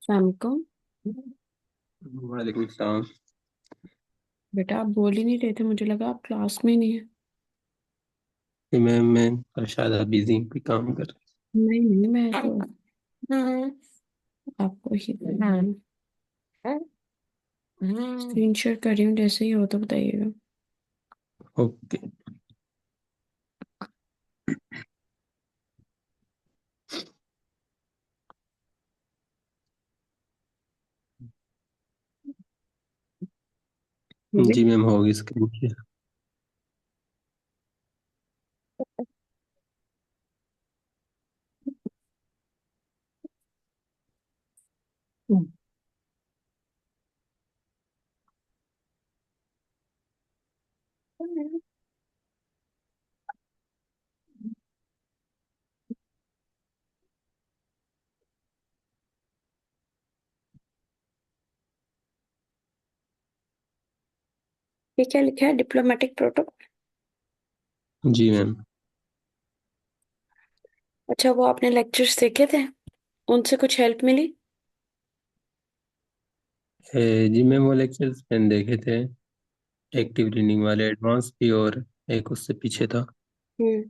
शाम को। वालेकुम सलाम। बेटा आप बोल ही नहीं रहे थे, मुझे लगा आप क्लास में ही नहीं है। जी मैम, मैं शायद आप बिजी कोई काम कर रहे नहीं नहीं, मैं तो आपको ही स्क्रीन शेयर कर रही हूँ, जैसे ही हो तो बताइएगा। हैं। ओके। मुझे जी मैम, होगी स्क्रीन शेयर। ये क्या लिखा है, डिप्लोमेटिक प्रोटोकॉल? जी मैम। अच्छा, वो आपने लेक्चर्स देखे थे, उनसे कुछ हेल्प मिली? जी मैम, वो लेक्चर्स मैंने देखे थे, एक्टिव रीडिंग वाले एडवांस भी, और एक उससे पीछे था। हम्म।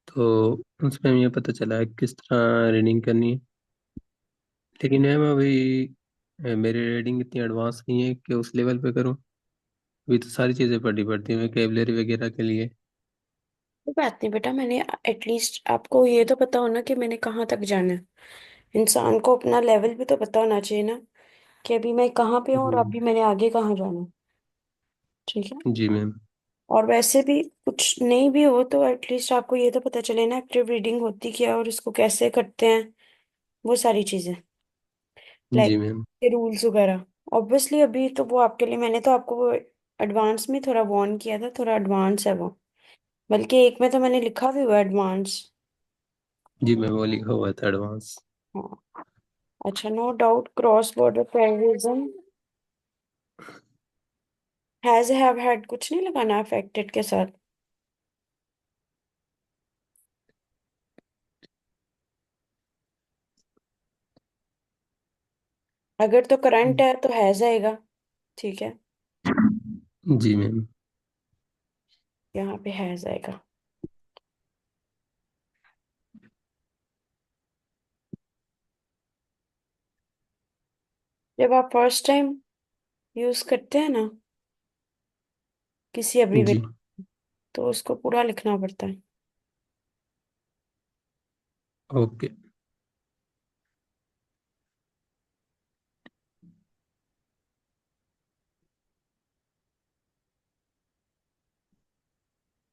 तो उसमें ये पता चला है किस तरह रीडिंग करनी है। लेकिन मैम अभी मेरी रीडिंग इतनी एडवांस नहीं है कि उस लेवल पे करूँ। अभी तो सारी चीज़ें पढ़नी पड़ती हैं वोकेबलरी वगैरह के लिए। कोई बात नहीं बेटा, मैंने एटलीस्ट आपको ये तो पता होना कि मैंने कहाँ तक जाना है। इंसान को अपना लेवल भी तो पता होना चाहिए ना, कि अभी मैं कहाँ पे हूँ और जी। अभी मैंने आगे कहाँ जाना है। ठीक है। जी मैम। और वैसे भी कुछ नहीं भी हो तो एटलीस्ट आपको ये तो पता चले ना एक्टिव रीडिंग होती क्या है और इसको कैसे करते हैं, वो सारी चीजें, जी लाइक मैम। के रूल्स वगैरह। ऑब्वियसली अभी तो वो आपके लिए, मैंने तो आपको वो एडवांस में थोड़ा वार्न किया था, थोड़ा एडवांस है वो, बल्कि एक में तो मैंने लिखा भी हुआ एडवांस। जी मैम, वो लिखा हुआ था एडवांस। हाँ। अच्छा, no doubt cross border terrorism has have had कुछ नहीं लगाना अफेक्टेड के साथ। अगर तो करंट है तो हैज आएगा। ठीक है, जी मैम। यहाँ पे हैज आएगा। जब आप फर्स्ट टाइम यूज करते हैं ना किसी जी। एब्रीवेट, तो उसको पूरा लिखना पड़ता है। Okay.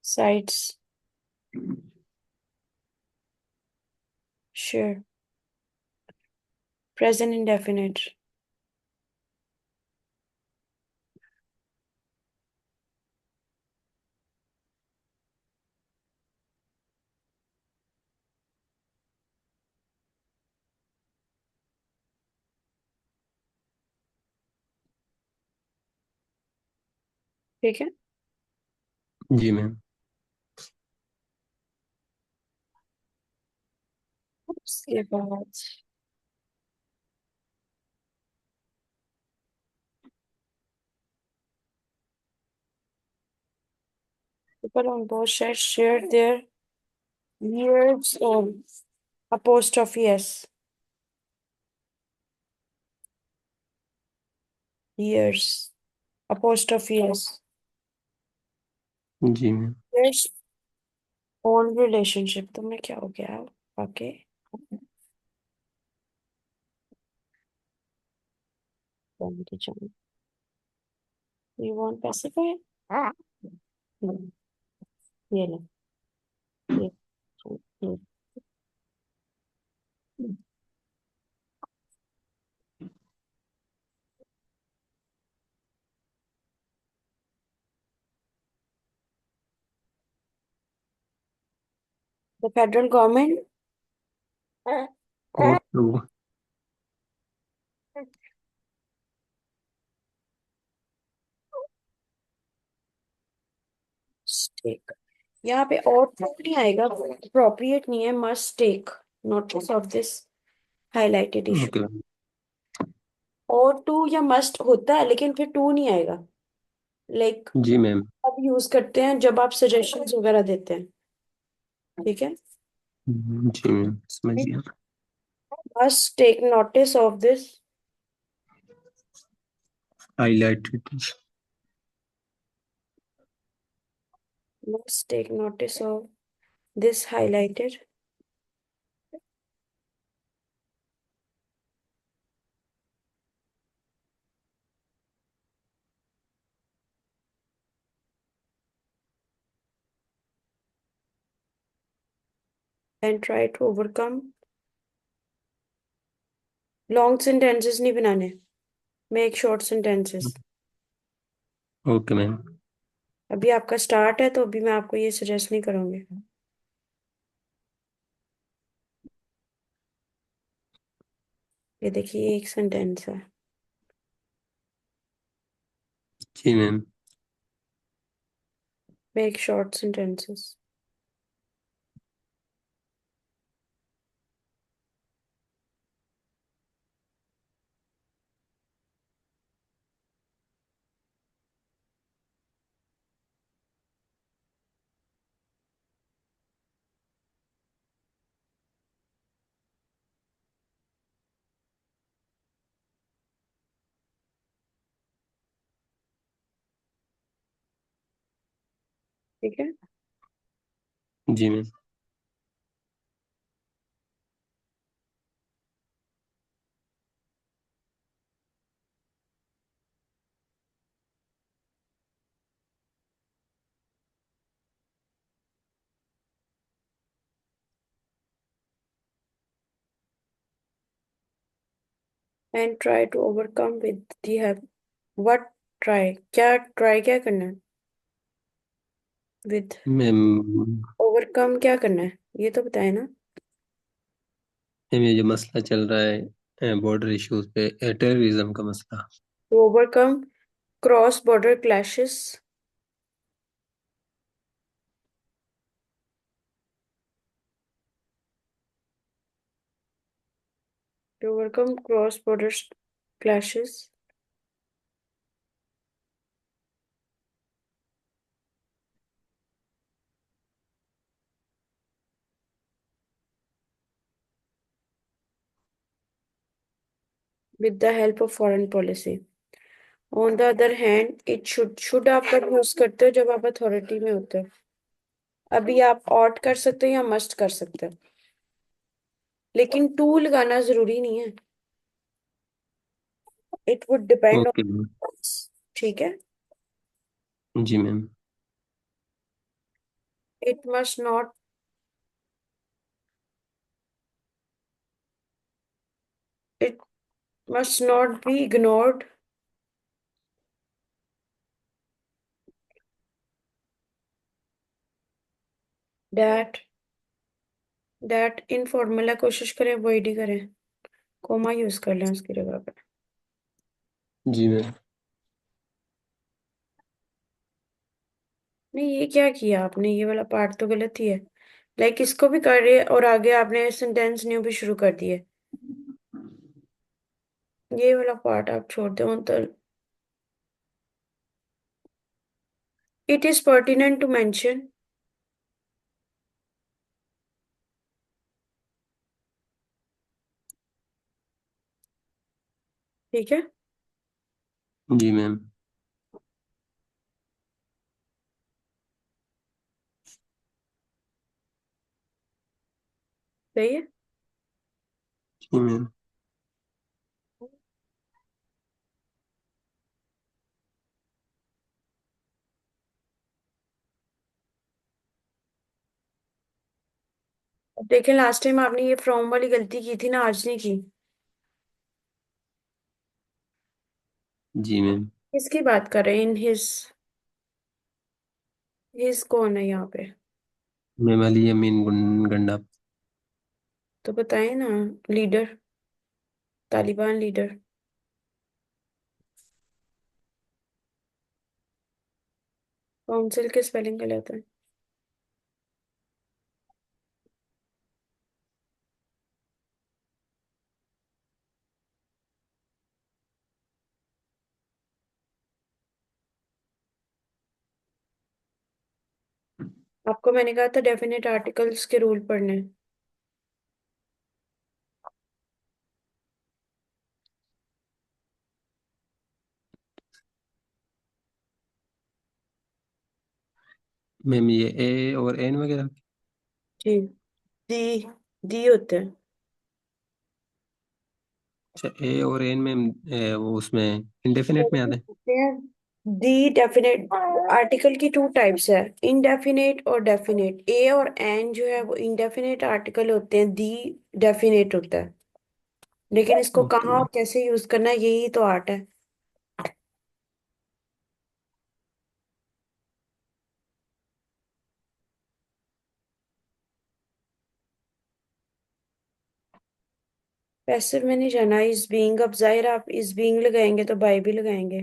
Sides, sure, present indefinite. ठीक है। जी मैम। उसके बाद people on both sides share their years or apostrophe s. Years, apostrophe S. जी मैम। यस। ओन रिलेशनशिप, तुमने क्या हो गया? ओके। You want pacify? ये ले, ये ये। The federal government और तो स्टेक, यहाँ पे और तो नहीं आएगा, अप्रोप्रिएट नहीं है, must take notice of this highlighted issue. Okay ma'am. और टू या मस्ट होता है लेकिन फिर टू नहीं आएगा। लाइक जी मैम। अब यूज करते हैं जब आप सजेशंस वगैरह देते हैं। ठीक है। जी मैम समझ गया। Must take notice of this, highlighted. must take notice of this highlighted and try to overcome। Long sentences नहीं बनाने, make short sentences. Okay ma'am. अभी आपका स्टार्ट है तो अभी मैं आपको ये सजेस्ट नहीं करूंगी। ये देखिए एक सेंटेंस है। जी मैम। मेक शॉर्ट सेंटेंसेस ठीक है। जी ma'am. And try to overcome with the have. What? Try क्या? ट्राई क्या करना है? विद मैम ओवरकम क्या करना है? ये तो बताए ना। मैम ये जो मसला चल रहा है बॉर्डर इश्यूज पे, टेररिज्म का मसला। To overcome cross border clashes. To overcome cross border clashes with the help of foreign policy. On the other hand it should आप कब यूज करते हो? जब आप अथॉरिटी में होते हो। अभी आप ऑट कर सकते हो या मस्ट कर सकते हो, लेकिन टू लगाना जरूरी नहीं है। It would depend okay ma'am. On. ठीक है। जी ma'am. It must not, it must not be ignored that that in formula कोशिश करें अवॉइड ही करें, कोमा यूज कर लें उसकी जगह पे। जी मैम। नहीं, ये क्या किया आपने? ये वाला पार्ट तो गलत ही है। लाइक इसको भी कर रहे और आगे आपने सेंटेंस न्यू भी शुरू कर दिए। ये वाला पार्ट आप छोड़ दो तो। It is pertinent to mention. ठीक है। जी मैम। सही है। जी मैम। अब देखें, लास्ट टाइम आपने ये फ्रॉम वाली गलती की थी ना, आज नहीं की। जी मैम। किसकी बात कर रहे हैं? इन हिज कौन है यहाँ पे? मैम अली अमीन गंडा। तो बताएं ना। Leader, Taliban leader. काउंसिल के स्पेलिंग गलत है। आपको मैंने कहा था डेफिनेट आर्टिकल्स के रूल पढ़ने। मैम ये ए और एन वगैरह। जी। दी दी होते हैं। अच्छा ए और एन में वो उसमें इंडेफिनेट में आते हैं। दी डेफिनेट आर्टिकल की टू टाइप्स है, इनडेफिनेट और डेफिनेट। ए और एन जो है वो इनडेफिनेट आर्टिकल होते हैं, दी डेफिनेट होता है। लेकिन इसको ओके। कहाँ और कैसे यूज करना है, यही तो आर्ट है। पैसिव में नहीं जाना। इज बीइंग, अब जाहिर है आप इज बीइंग लगाएंगे तो बाय भी लगाएंगे।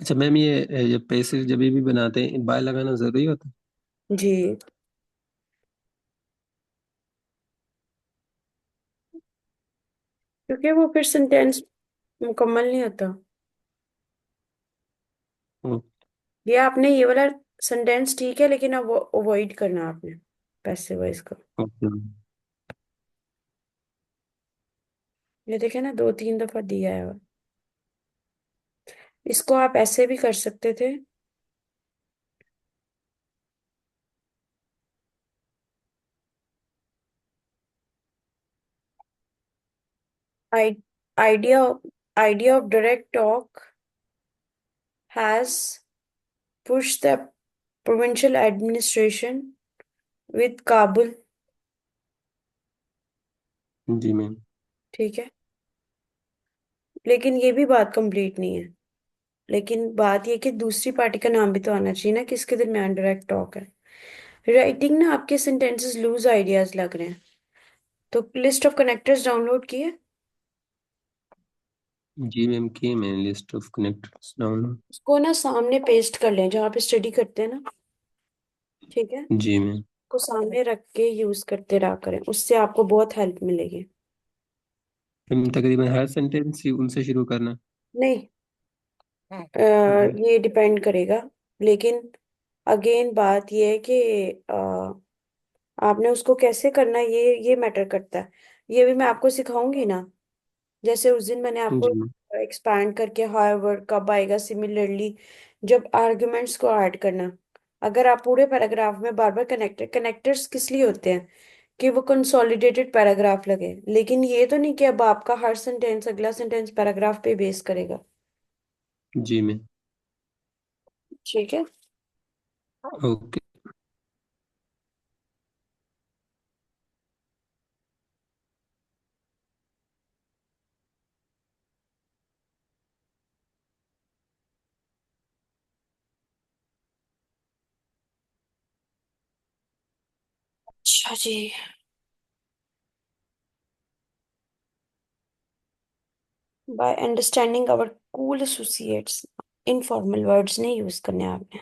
अच्छा मैम ये जब पैसे जब भी बनाते हैं बाय लगाना जरूरी होता जी, क्योंकि वो फिर सेंटेंस मुकम्मल नहीं होता। है। ये आपने ये वाला सेंटेंस ठीक है, लेकिन अब अवॉइड करना आपने पैसिव वॉइस को। ओके। ये देखे ना, दो तीन दफा दिया है। इसको आप ऐसे भी कर सकते थे। I, idea of direct talk has pushed the provincial administration with Kabul। जी मैम। ठीक है, लेकिन ये भी बात कंप्लीट नहीं है। लेकिन बात ये कि दूसरी पार्टी का नाम भी तो आना चाहिए ना, किसके दरमियान डायरेक्ट टॉक है। राइटिंग ना आपके सेंटेंसेस लूज आइडियाज लग रहे हैं। तो लिस्ट ऑफ कनेक्टर्स डाउनलोड किए? जी मैम किए मैंने लिस्ट ऑफ कनेक्टर्स डाउनलोड। उसको ना सामने पेस्ट कर लें जहाँ पे स्टडी करते हैं ना। ठीक है, जी मैम। को सामने रख के यूज करते रहा करें, उससे आपको बहुत हेल्प मिलेगी। मैम तकरीबन हर सेंटेंस ही उनसे शुरू करना। नहीं, जी। ये डिपेंड करेगा। लेकिन अगेन बात ये है कि आपने उसको कैसे करना है, ये मैटर करता है। ये भी मैं आपको सिखाऊंगी ना। जैसे उस दिन मैंने आपको जी मैम। एक्सपैंड करके हाउएवर कब आएगा, सिमिलरली जब आर्गुमेंट्स को ऐड करना। अगर आप पूरे पैराग्राफ में बार बार कनेक्टर्स किस लिए होते हैं? कि वो कंसोलिडेटेड पैराग्राफ लगे। लेकिन ये तो नहीं कि अब आपका हर सेंटेंस अगला सेंटेंस पैराग्राफ पे बेस करेगा। जी मैम। ठीक है। ओके। अच्छा जी। By understanding our cool associates, informal words नहीं यूज करने आपने।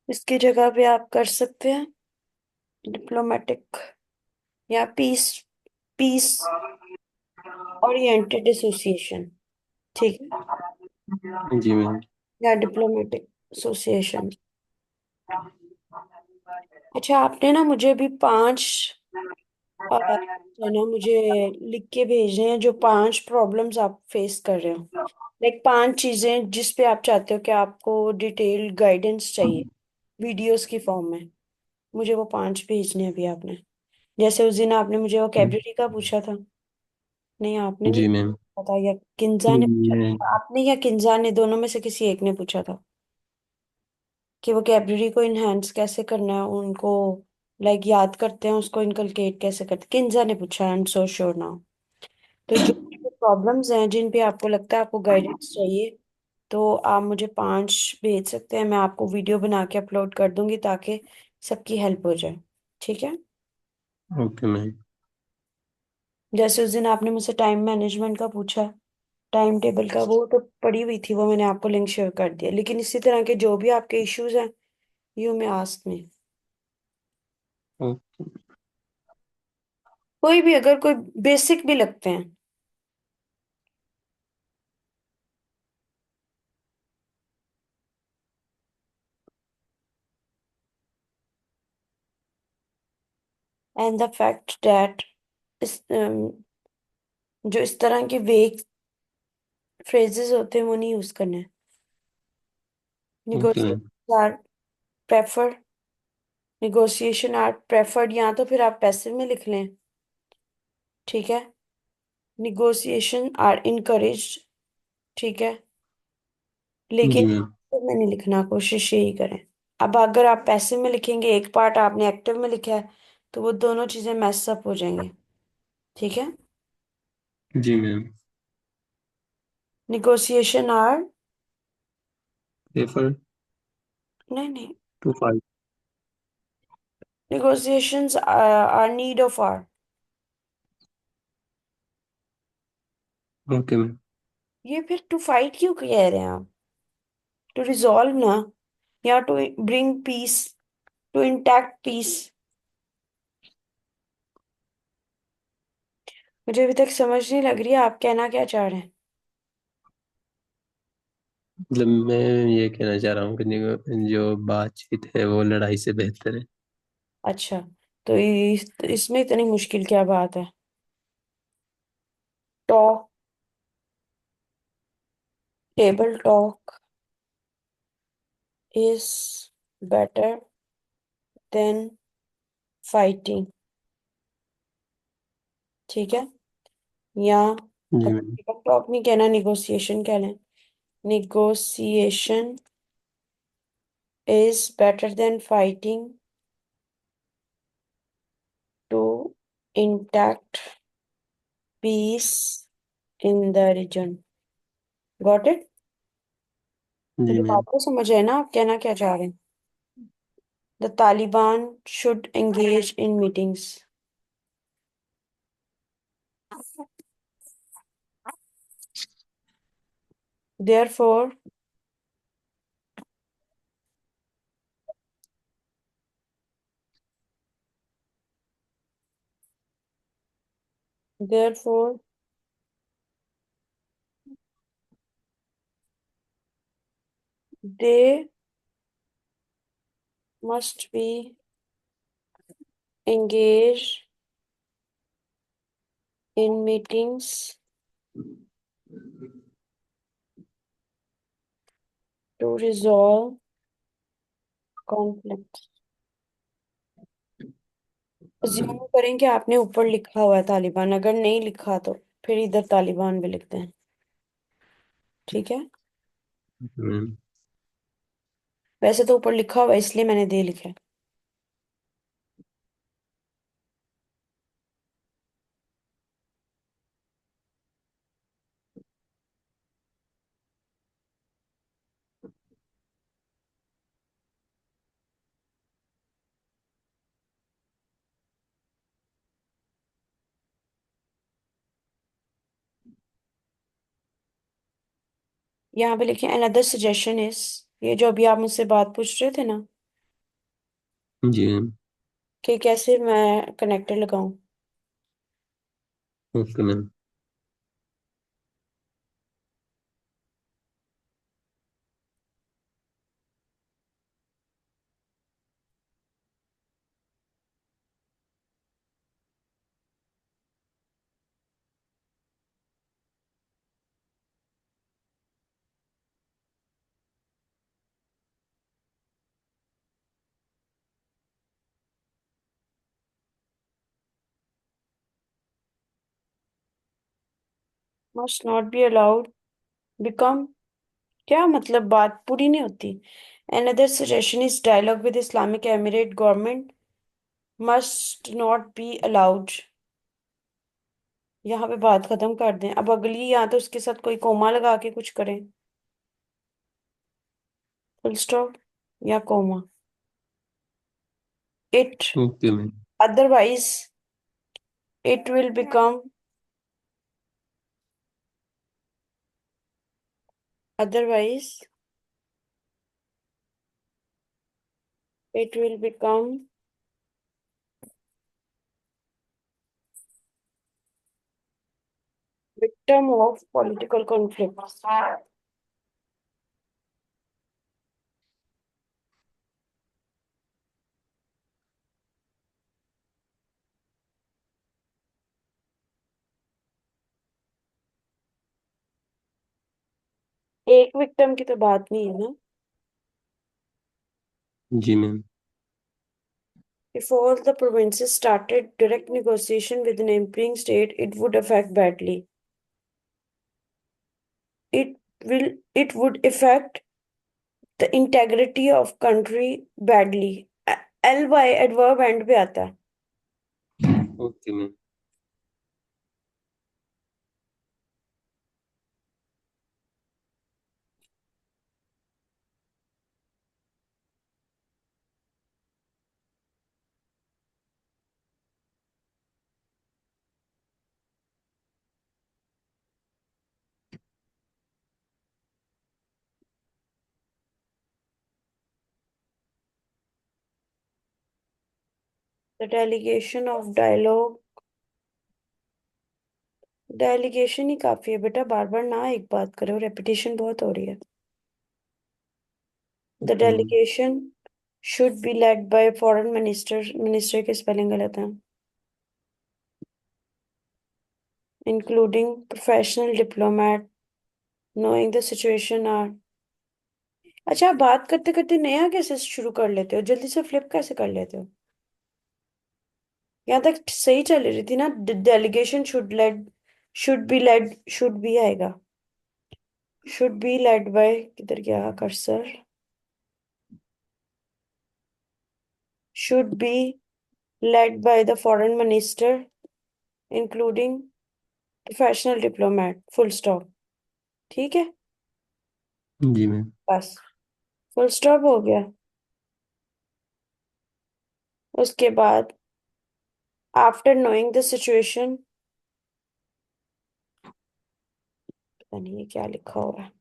इसकी जगह पे आप कर सकते हैं डिप्लोमेटिक या पीस पीस ओरिएंटेड एसोसिएशन। ठीक है, जी मैम। या डिप्लोमेटिक एसोसिएशन। अच्छा, आपने ना मुझे अभी 5 है ना, मुझे लिख के भेजने हैं जो 5 प्रॉब्लम्स आप फेस कर रहे हो। लाइक 5 चीजें जिस पे आप चाहते हो कि आपको डिटेल गाइडेंस चाहिए वीडियोस की फॉर्म में। मुझे वो 5 भेजने हैं अभी आपने। जैसे उस दिन आपने मुझे वोकेबलरी का पूछा था। नहीं, आपने नहीं जी मैम। पता, या किंजा ने पूछा मैं था, आपने या किंजा ने, दोनों में से किसी एक ने पूछा था कि वोकेबलरी को इनहेंस कैसे करना है उनको। लाइक याद करते हैं उसको इनकलकेट कैसे करते, किंजा ने पूछा। I am so sure now. तो जो प्रॉब्लम्स हैं जिन पे आपको लगता है आपको गाइडेंस चाहिए, तो आप मुझे 5 भेज सकते हैं। मैं आपको वीडियो बना के अपलोड कर दूंगी ताकि सबकी हेल्प हो जाए। ठीक है। Okay ma'am. जैसे उस दिन आपने मुझसे टाइम मैनेजमेंट का पूछा, टाइम टेबल का, वो तो पड़ी हुई थी, वो मैंने आपको लिंक शेयर कर दिया। लेकिन इसी तरह के जो भी आपके इश्यूज हैं, you may ask me. Okay. कोई भी, अगर कोई बेसिक भी लगते हैं। एंड द फैक्ट दैट इस जो इस तरह के वेग फ्रेजेस होते हैं वो नहीं यूज करने। Okay ma'am. Negotiation are preferred, negotiation are preferred, या तो फिर आप पैसिव में लिख लें। ठीक है। Negotiation are encouraged. ठीक है। लेकिन जी मैम। तो में नहीं लिखना, कोशिश यही करें। अब अगर आप पैसिव में लिखेंगे, एक पार्ट आपने एक्टिव में लिखा है, तो वो दोनों चीजें मैस अप हो जाएंगी। ठीक है। जी मैम। निगोशिएशन आर, पेपर नहीं नहीं, two five. Negotiations are need of hour. Okay ma'am. ये फिर टू फाइट क्यों कह रहे हैं आप? टू रिजॉल्व ना, या to bring peace, to intact peace. मुझे अभी तक समझ नहीं लग रही है आप कहना क्या चाह रहे हैं। मतलब मैं ये कहना चाह रहा हूँ कि जो बातचीत है वो लड़ाई से बेहतर है। अच्छा, तो इसमें इतनी मुश्किल क्या बात है? Talk, table talk is better than fighting. ठीक है। या जी मैम। टेबल टॉक नहीं कहना, निगोशिएशन कह लें। Negotiation is better than fighting to intact peace in the region. Got it? जी मुझे बात मैम। तो समझ है ना आप कहना क्या चाह रहे हैं। The Taliban should engage in meetings. Therefore, therefore they must be engaged in meetings to resolve conflict। Assume करें कि आपने ऊपर लिखा हुआ है तालिबान, अगर नहीं लिखा तो फिर इधर तालिबान भी लिखते हैं। ठीक है। मैम। वैसे तो ऊपर लिखा हुआ है इसलिए मैंने दे लिखा है। यहाँ पे लिखे अनदर सजेशन इज, ये जो अभी आप मुझसे बात पूछ रहे थे ना, जी मैम। कि कैसे मैं कनेक्टर लगाऊं। Okay ma'am. Must not be allowed become, क्या मतलब, बात पूरी नहीं होती। Another suggestion is dialogue with Islamic Emirate government must not be allowed। यहाँ पे बात खत्म कर दें, अब अगली या तो उसके साथ कोई कोमा लगा के कुछ करें, फुल स्टॉप या comma. It, okay ma'am. Otherwise it will become, otherwise it will become victim of political conflict। एक विक्टिम की तो बात नहीं है ना। जी ma'am. If all the provinces started direct negotiation with the neighboring state, it would affect badly. It it would affect the integrity of country badly। ly adverb end पे आता है। Okay ma'am. The delegation of dialogue, delegation ही काफी है बेटा, बार बार ना एक बात करो, रेपिटेशन बहुत हो रही है। The okay ma'am. Delegation should be led by foreign minister, minister के स्पेलिंग गलत है, including professional diplomat knowing the situation are. अच्छा, आप बात करते करते नया कैसे शुरू कर लेते हो, जल्दी से फ्लिप कैसे कर लेते हो। यहाँ तक सही चल रही थी ना, delegation should be led, should be आएगा, शुड बी लेड बाय, किधर गया cursor, should be led by the foreign minister including professional diplomat, full stop. ठीक है, जी मैम। बस फुल स्टॉप हो गया। उसके बाद आफ्टर नोइंग द सिचुएशन, पता नहीं ये क्या लिखा हुआ है।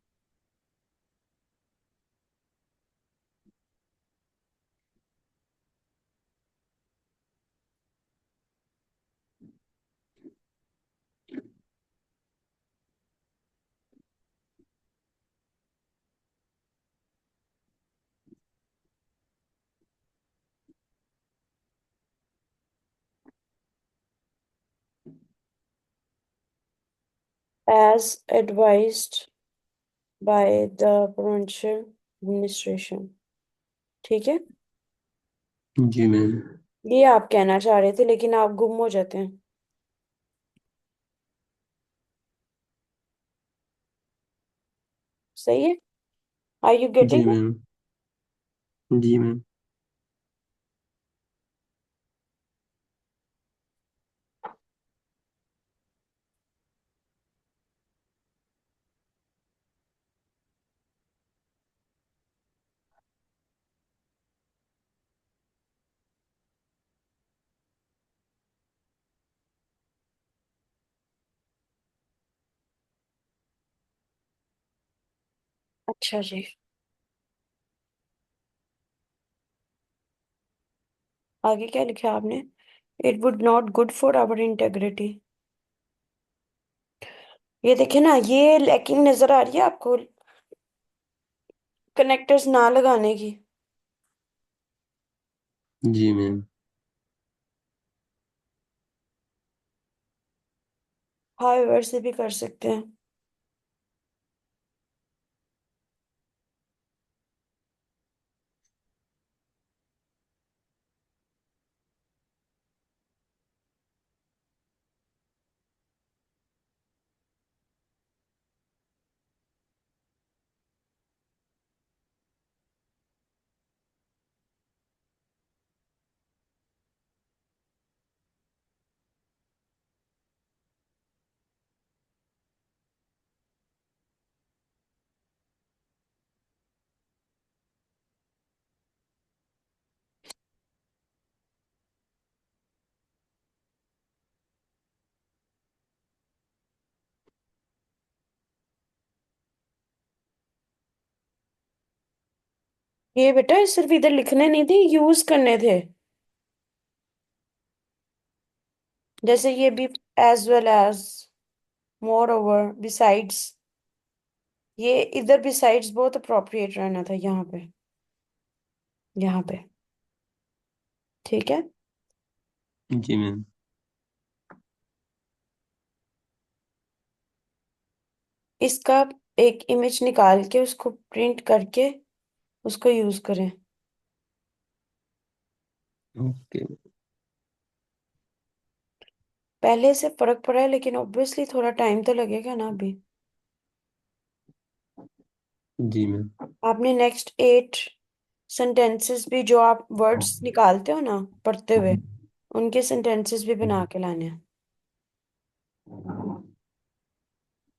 As advised by the provincial administration. ठीक है, जी मैम। ये आप कहना चाह रहे थे लेकिन आप गुम हो जाते हैं। सही है, आर यू जी गेटिंग। मैम। जी मैम। अच्छा जी, आगे क्या लिखा आपने, it would not good for our integrity. ये देखिए ना, ये लैकिंग नजर आ रही है आपको, कनेक्टर्स ना लगाने की। जी मैम। हाउएवर से भी कर सकते हैं। ये बेटा सिर्फ इधर लिखने नहीं थे, यूज करने थे। जैसे ये भी, as well as, moreover, besides, ये इधर बिसाइड्स बहुत अप्रोप्रिएट रहना था यहाँ पे, यहाँ पे। ठीक है। जी मैम। इसका एक इमेज निकाल के उसको प्रिंट करके उसको यूज करें। ओके। पहले से फर्क पड़ा है, लेकिन ऑब्वियसली थोड़ा टाइम तो लगेगा ना अभी। जी मैम। आपने नेक्स्ट 8 सेंटेंसेस भी, जो आप वर्ड्स निकालते हो ना पढ़ते हुए, उनके सेंटेंसेस भी बना के लाने हैं।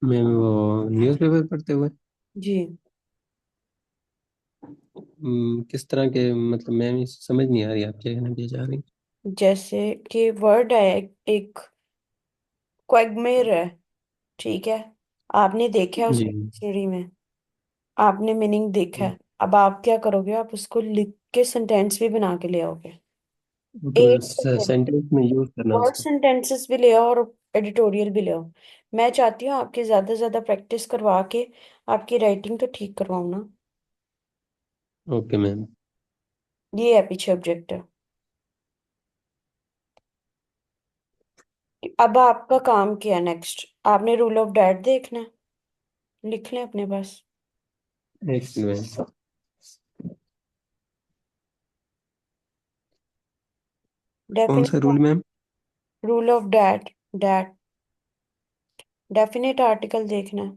मैम वो न्यूज़पेपर पढ़ते हुए जी। किस तरह के, मतलब मैम ये समझ नहीं आ रही आप क्या कहना क्या चाह रही जैसे कि वर्ड है, एक क्वैगमेर है, ठीक है, आपने देखा है हैं? जी। उसको डिक्शनरी में, आपने मीनिंग देखा है। अब आप क्या करोगे, आप उसको लिख के सेंटेंस भी बना के ले आओगे। ओके मैम, 8 सेंटेंस, सेंटेंस में यूज करना वर्ड उसको। सेंटेंसेस भी ले आओ और एडिटोरियल भी ले आओ। मैं चाहती हूँ आपकी ज्यादा से ज्यादा प्रैक्टिस करवा के आपकी राइटिंग तो ठीक करवाऊँ ना। Okay ma'am. ये है पीछे ऑब्जेक्टिव। अब आपका काम क्या है नेक्स्ट, आपने रूल ऑफ डैट देखना है, लिख लें अपने पास। एक सेकंड मैम। कौन सा definite, rule ma'am? Rule of that, that, definite article देखना है।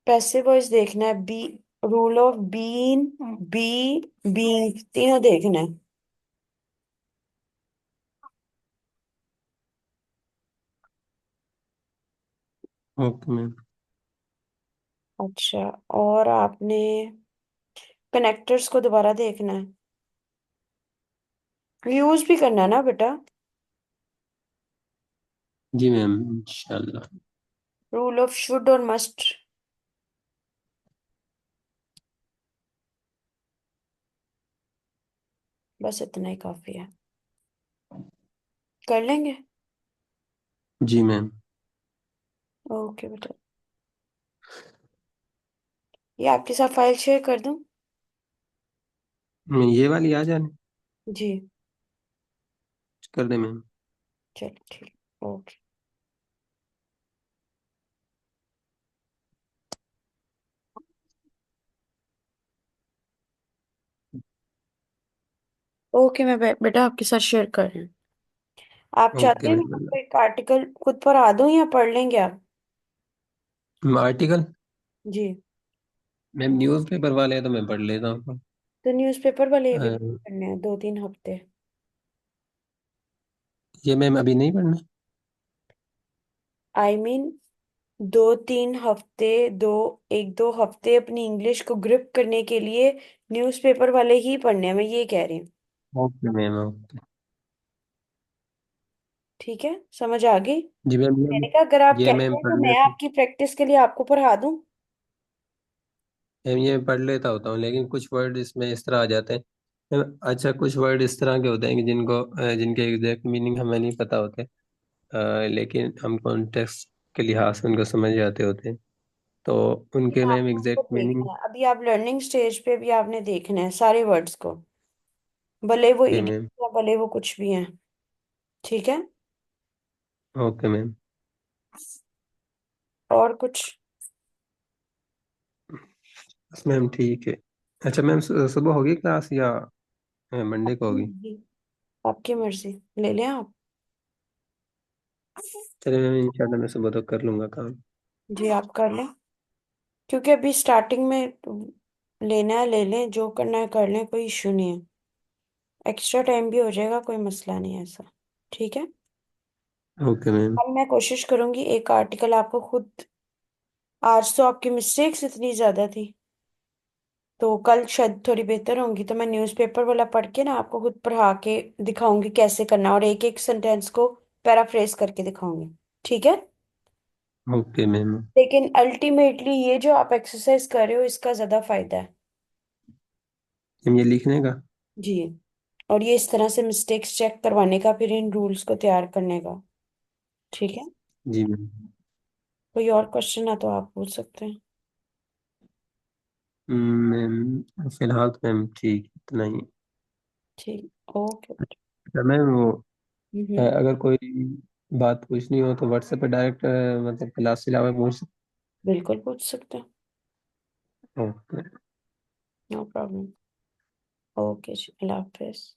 पैसिव वॉइस देखना है, be, rule of been, be, being, तीनों देखना है। Okay ma'am. अच्छा, और आपने कनेक्टर्स को दोबारा देखना है, यूज भी करना है ना बेटा। जी मैम इंशाल्लाह। रूल ऑफ शुड और मस्ट, बस इतना ही काफी है, कर लेंगे। जी मैम। ओके बेटा, ये आपके साथ फाइल शेयर कर दूं? ये वाली आ जाने, जी। कर दे मैम। चलो ठीक। ओके। ओके, मैं बेटा आपके साथ शेयर कर रही हूँ। आप चाहते ओके हैं मैं मैम। आपको एक आर्टिकल खुद पढ़ा दूं या पढ़ लेंगे आप? आर्टिकल? जी। मैम न्यूज़पेपर वाले हैं तो मैं पढ़ लेता हूँ। तो न्यूज़पेपर वाले भी अ, पढ़ने हैं 2-3 हफ्ते। ये मैम अभी नहीं पढ़ना? आई मीन 2-3 हफ्ते, दो, 1-2 हफ्ते अपनी इंग्लिश को ग्रिप करने के लिए न्यूज़पेपर वाले ही पढ़ने हैं, मैं ये कह रही हूँ। Okay ma'am okay. ठीक है, समझ आ गई। जी मैम मैंने कहा अगर आप ये कहते मैम हैं तो पढ़ मैं लेता आपकी प्रैक्टिस के लिए आपको पढ़ा दूं। मैम, ये पढ़ लेता होता हूँ लेकिन कुछ वर्ड इसमें इस तरह आ जाते हैं मैम। अच्छा, कुछ वर्ड इस तरह के होते हैं कि जिनके एग्जैक्ट मीनिंग हमें नहीं पता होते, लेकिन हम कॉन्टेक्स्ट के लिहाज से उनको समझ जाते होते हैं, तो ये उनके मैम आपने उसको एग्जैक्ट मीनिंग। देखना है, अभी आप लर्निंग स्टेज पे भी आपने देखना है सारे वर्ड्स को, भले वो ओके इडियट मैम। या भले वो कुछ भी हैं। ठीक है। Okay ma'am. और कुछ? बस मैम ठीक है। अच्छा मैम, सुबह होगी क्लास या मंडे को आपकी होगी? मर्जी, आपकी मर्जी, ले लें आप। चलिए मैम इंशाल्लाह मैं सुबह तक कर लूँगा काम। जी आप कर लें, क्योंकि अभी स्टार्टिंग में लेना है ले लें, जो करना है कर लें, कोई इश्यू नहीं है। एक्स्ट्रा टाइम भी हो जाएगा, कोई मसला नहीं है ऐसा। ठीक है। Okay ma'am. अब मैं कोशिश करूंगी एक आर्टिकल आपको खुद, आज तो आपकी मिस्टेक्स इतनी ज्यादा थी, तो कल शायद थोड़ी बेहतर होंगी, तो मैं न्यूज़पेपर वाला पढ़ के ना आपको खुद पढ़ा के दिखाऊंगी कैसे करना, और एक एक सेंटेंस को पैराफ्रेज करके दिखाऊंगी। ठीक है। Okay ma'am. लेकिन अल्टीमेटली ये जो आप एक्सरसाइज कर रहे हो इसका ज्यादा फायदा है। मैम ये लिखने का। जी। और ये इस तरह से मिस्टेक्स चेक करवाने का, फिर इन रूल्स को तैयार करने का। ठीक है। जी मैम। कोई और क्वेश्चन है तो आप पूछ सकते हैं। मैम फिलहाल तो मैम ठीक इतना ही। ठीक, ओके। अच्छा मैम वो हम्म। अगर कोई बात पूछनी हो तो व्हाट्सएप पे डायरेक्ट मतलब क्लास के अलावा पूछ सकते बिल्कुल पूछ सकते हैं। हो? ओके। No problem. ओके जी, अल्लाह हाफिज।